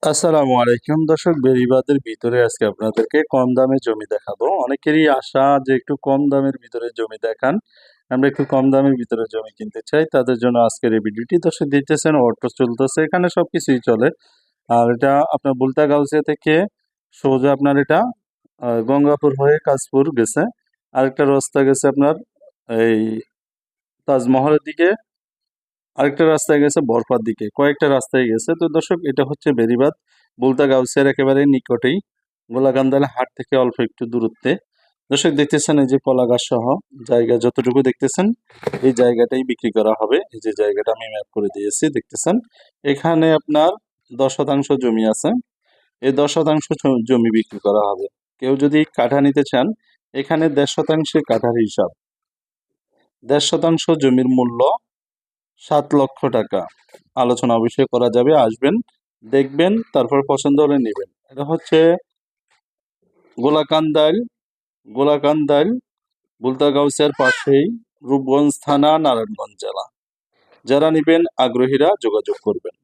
আসসালামু আলাইকুম দর্শক, বেড়িবাঁধের ভিতরে আজকে আপনাদেরকে কম দামে জমি দেখাবো। অনেকেরই আশা যে একটু কম দামের ভিতরে জমি দেখান, আমরা একটু কম দামের ভিতরে জমি কিনতে চাই, তাদের জন্য আজকের এই ভিডিওটি। দর্শক দেখতেছেন অটো চলতেছে, এখানে সবকিছুই চলে। আর এটা আপনার বুলতা গাউসিয়া থেকে সোজা আপনার এটা গঙ্গাপুর হয়ে কাশপুর গেছে। আরেকটা রাস্তা গেছে আপনার এই তাজমহলের দিকে, আরেকটা রাস্তায় গেছে বরপার দিকে, কয়েকটা রাস্তায় গেছে। তো দর্শক, এটা হচ্ছে বেড়িবাঁধ, বুলতা গাউসিয়ার একেবারে নিকটেই, গোলাকান্দাল হাট থেকে অল্প একটু দূরত্বে। দর্শক দেখতেছেন এই যে কলা গাছ সহ জায়গা যতটুকু দেখতেছেন, এই জায়গাটাই বিক্রি করা হবে। এই যে জায়গাটা আমি ম্যাপ করে দিয়েছি দেখতেছেন, এখানে আপনার 10 শতাংশ জমি আছে। এই 10 শতাংশ জমি বিক্রি করা হবে। কেউ যদি কাঠা নিতে চান, এখানে 1.5 শতাংশে কাঠার হিসাব। 1.5 শতাংশ জমির মূল্য 7 লক্ষ টাকা। আলোচনা অবশ্যই করা যাবে, আসবেন, দেখবেন, তারপর পছন্দ হলে নেবেন। এটা হচ্ছে গোলাকান্দাইল, গোলাকান্দাইল বুলতা গাউসিয়ার পাশেই, রূপগঞ্জ থানা, নারায়ণগঞ্জ জেলা। যারা নেবেন আগ্রহীরা যোগাযোগ করবেন।